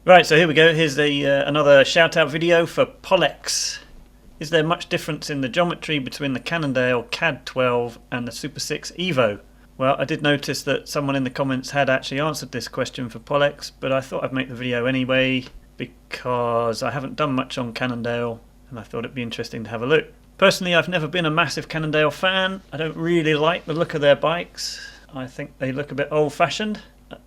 Right, so here we go. Here's another shout out video for Pollex. Is there much difference in the geometry between the Cannondale CAAD12 and the Supersix Evo? Well, I did notice that someone in the comments had actually answered this question for Pollex, but I thought I'd make the video anyway because I haven't done much on Cannondale and I thought it'd be interesting to have a look. Personally, I've never been a massive Cannondale fan. I don't really like the look of their bikes. I think they look a bit old-fashioned.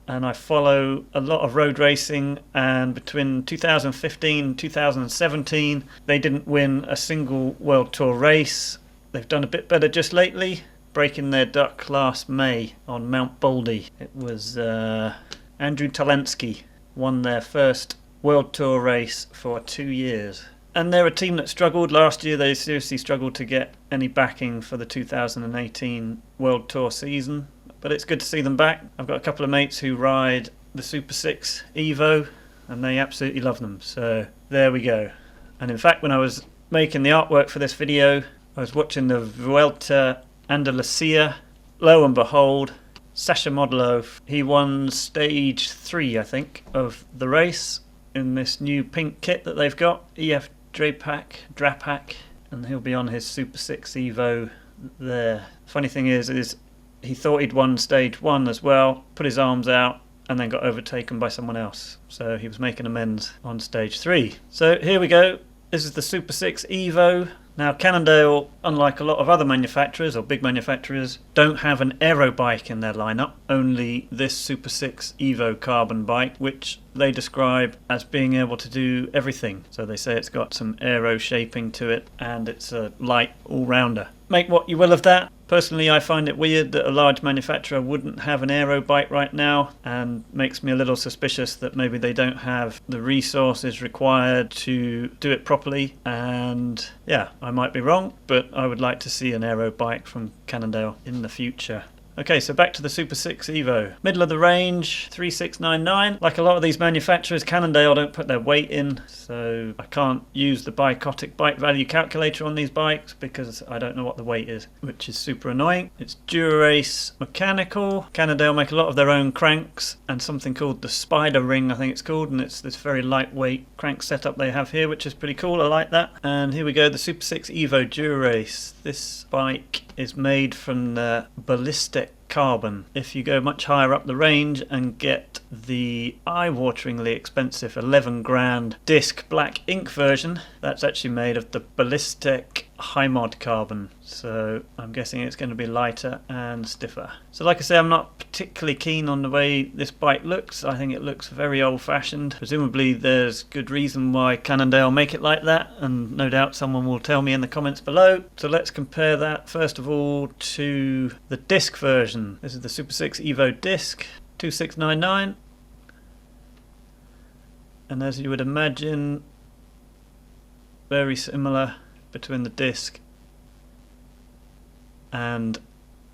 And I follow a lot of road racing, and between 2015 and 2017 they didn't win a single World Tour race. They've done a bit better just lately, breaking their duck last May on Mount Baldy. It was Andrew Talensky won their first World Tour race for 2 years. And they're a team that struggled last year. They seriously struggled to get any backing for the 2018 World Tour season. But it's good to see them back. I've got a couple of mates who ride the Supersix Evo and they absolutely love them. So there we go. And in fact, when I was making the artwork for this video, I was watching the Vuelta Andalucia. Lo and behold, Sasha Modelo, he won stage 3, I think, of the race in this new pink kit that they've got, EF Drapac, and he'll be on his Supersix Evo there. Funny thing is he thought he'd won stage 1 as well, put his arms out, and then got overtaken by someone else. So he was making amends on stage 3. So here we go. This is the Supersix Evo. Now Cannondale, unlike a lot of other manufacturers or big manufacturers, don't have an aero bike in their lineup. Only this Supersix Evo carbon bike, which they describe as being able to do everything. So they say it's got some aero shaping to it and it's a light all-rounder. Make what you will of that. Personally, I find it weird that a large manufacturer wouldn't have an aero bike right now, and makes me a little suspicious that maybe they don't have the resources required to do it properly. And yeah, I might be wrong, but I would like to see an aero bike from Cannondale in the future. Okay, so back to the Supersix Evo. Middle of the range, 3699. Like a lot of these manufacturers, Cannondale don't put their weight in, so I can't use the Bikotic bike value calculator on these bikes because I don't know what the weight is, which is super annoying. It's Dura-Ace mechanical. Cannondale make a lot of their own cranks and something called the Spider Ring, I think it's called, and it's this very lightweight crank setup they have here, which is pretty cool. I like that. And here we go, the Supersix Evo Dura-Ace. This bike is made from the ballistic carbon. If you go much higher up the range and get the eye-wateringly expensive 11 grand disc black ink version, that's actually made of the ballistic high mod carbon, so I'm guessing it's going to be lighter and stiffer. So like I say, I'm not particularly keen on the way this bike looks. I think it looks very old-fashioned. Presumably there's good reason why Cannondale make it like that, and no doubt someone will tell me in the comments below. So let's compare that first of all to the disc version. This is the Supersix Evo disc, 2699, and as you would imagine, very similar between the disc and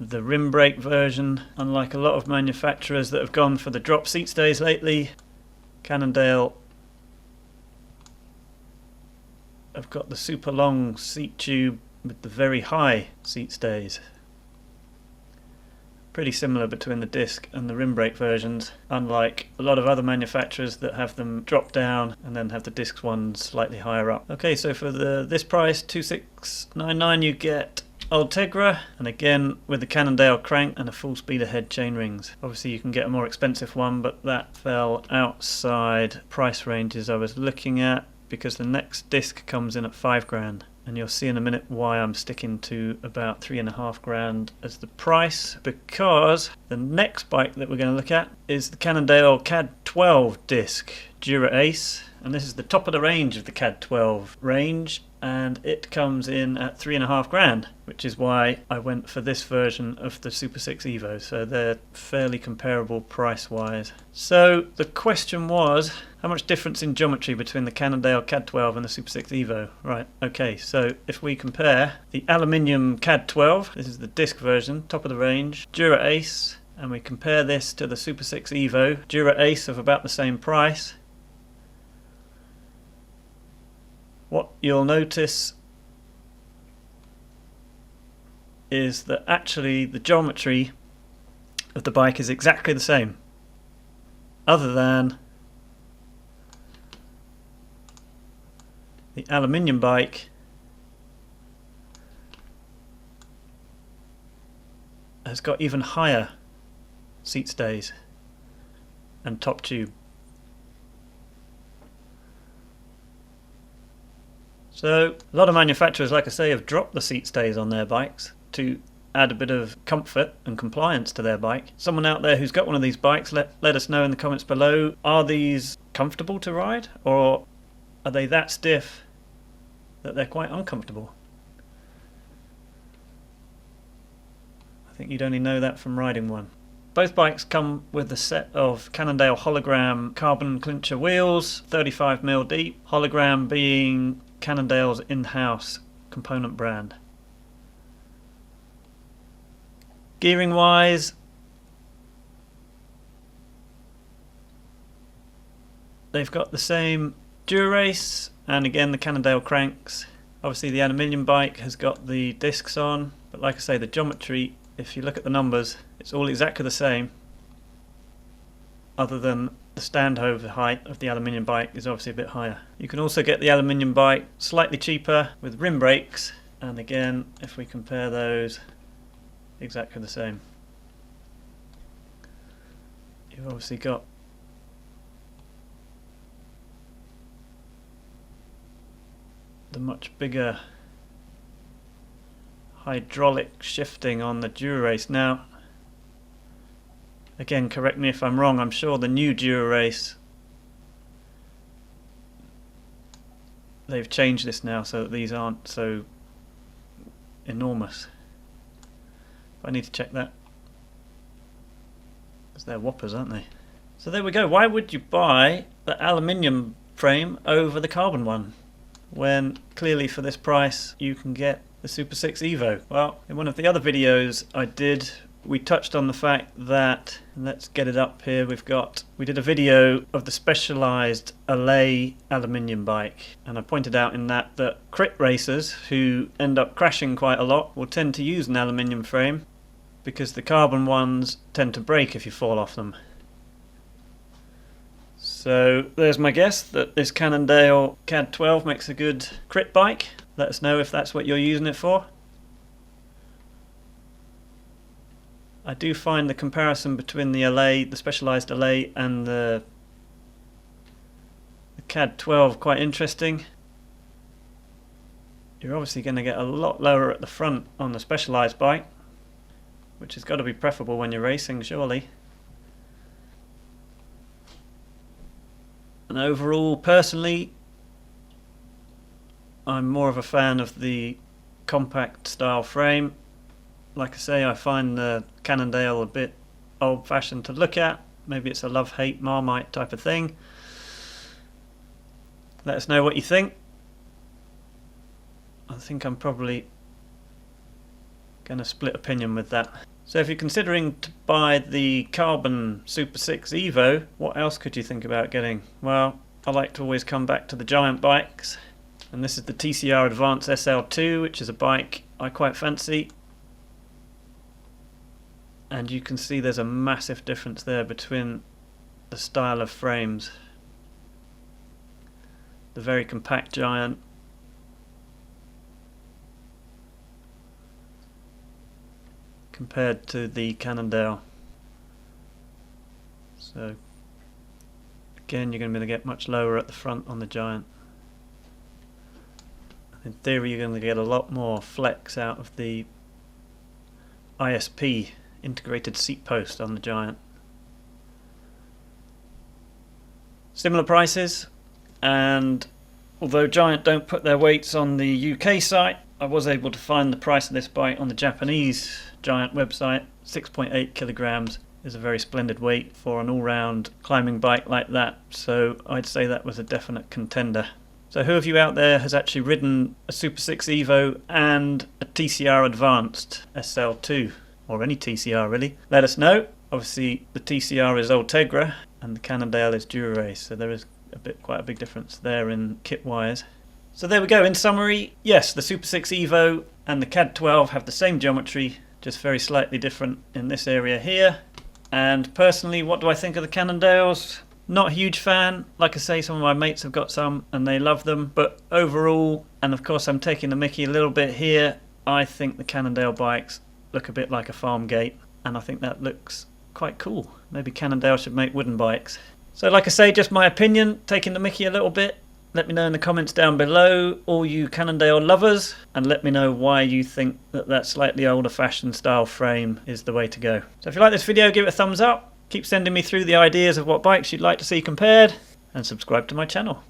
the rim brake version. Unlike a lot of manufacturers that have gone for the drop seat stays lately, Cannondale have got the super long seat tube with the very high seat stays. Pretty similar between the disc and the rim brake versions, unlike a lot of other manufacturers that have them drop down and then have the disc ones slightly higher up. Okay, so for this price, 2699, you get Ultegra, and again with the Cannondale crank and a full speed ahead chain rings. Obviously you can get a more expensive one, but that fell outside price ranges I was looking at because the next disc comes in at 5 grand. And you'll see in a minute why I'm sticking to about 3.5 grand as the price, because the next bike that we're going to look at is the Cannondale CAAD12 disc Dura-Ace, and this is the top of the range of the CAAD12 range, and it comes in at 3.5 grand, which is why I went for this version of the Supersix Evo. So they're fairly comparable price wise. So the question was, how much difference in geometry between the Cannondale CAAD12 and the Supersix Evo? Right, okay, so if we compare the Aluminium CAAD12, this is the disc version, top of the range, Dura-Ace, and we compare this to the Supersix Evo, Dura-Ace of about the same price, what you'll notice is that actually the geometry of the bike is exactly the same, other than The Aluminium bike has got even higher seat stays and top tube. So a lot of manufacturers, like I say, have dropped the seat stays on their bikes to add a bit of comfort and compliance to their bike. Someone out there who's got one of these bikes, let us know in the comments below. Are these comfortable to ride, or are they that stiff that they're quite uncomfortable? I think you'd only know that from riding one. Both bikes come with a set of Cannondale hologram carbon clincher wheels, 35mm deep, hologram being Cannondale's in-house component brand. Gearing wise, they've got the same Dura-Race and again the Cannondale cranks. Obviously the Aluminium bike has got the discs on, but like I say, the geometry, if you look at the numbers, it's all exactly the same, other than the standover height of the Aluminium bike is obviously a bit higher. You can also get the Aluminium bike slightly cheaper with rim brakes, and again, if we compare those, exactly the same. You've obviously got the much bigger hydraulic shifting on the Dura-Race. Now, again, correct me if I'm wrong, I'm sure the new Dura-Race, they've changed this now so that these aren't so enormous. I need to check that, because they're whoppers, aren't they? So there we go. Why would you buy the Aluminium frame over the carbon one, when clearly for this price you can get the Supersix Evo? Well, in one of the other videos I did, we touched on the fact that, let's get it up here, we did a video of the specialised Allay aluminium bike, and I pointed out in that crit racers who end up crashing quite a lot will tend to use an aluminium frame because the carbon ones tend to break if you fall off them. So there's my guess that this Cannondale CAAD12 makes a good crit bike. Let us know if that's what you're using it for. I do find the comparison between the Allay, the specialised Allay, and the CAAD12 quite interesting. You're obviously going to get a lot lower at the front on the specialised bike, which has got to be preferable when you're racing, surely. And overall, personally, I'm more of a fan of the compact style frame. Like I say, I find the Cannondale a bit old-fashioned to look at. Maybe it's a love-hate Marmite type of thing. Let us know what you think. I think I'm probably going to split opinion with that. So if you're considering to buy the carbon Supersix Evo, what else could you think about getting? Well, I like to always come back to the giant bikes, and this is the TCR Advance SL2, which is a bike I quite fancy. And you can see there's a massive difference there between the style of frames. The very compact giant compared to the Cannondale. So again, you're going to be able to get much lower at the front on the giant. In theory, you're going to get a lot more flex out of the ISP, integrated seat post, on the giant. Similar prices, and although Giant don't put their weights on the UK site, I was able to find the price of this bike on the Japanese Giant website. 6.8 kilograms is a very splendid weight for an all-round climbing bike like that, so I'd say that was a definite contender. So who of you out there has actually ridden a Supersix Evo and a TCR Advanced SL2, or any TCR really? Let us know. Obviously the TCR is Ultegra and the Cannondale is Dura-Race, so there is quite a big difference there in kit wise. So there we go. In summary, yes, the Supersix Evo and the CAAD12 have the same geometry, just very slightly different in this area here. And personally, what do I think of the Cannondales? Not a huge fan. Like I say, some of my mates have got some and they love them, but overall, and of course I'm taking the mickey a little bit here, I think the Cannondale bikes look a bit like a farm gate, and I think that looks quite cool. Maybe Cannondale should make wooden bikes. So like I say, just my opinion, taking the mickey a little bit. Let me know in the comments down below, all you Cannondale lovers, and let me know why you think that that slightly older fashioned style frame is the way to go. So if you like this video, give it a thumbs up. Keep sending me through the ideas of what bikes you'd like to see compared, and subscribe to my channel.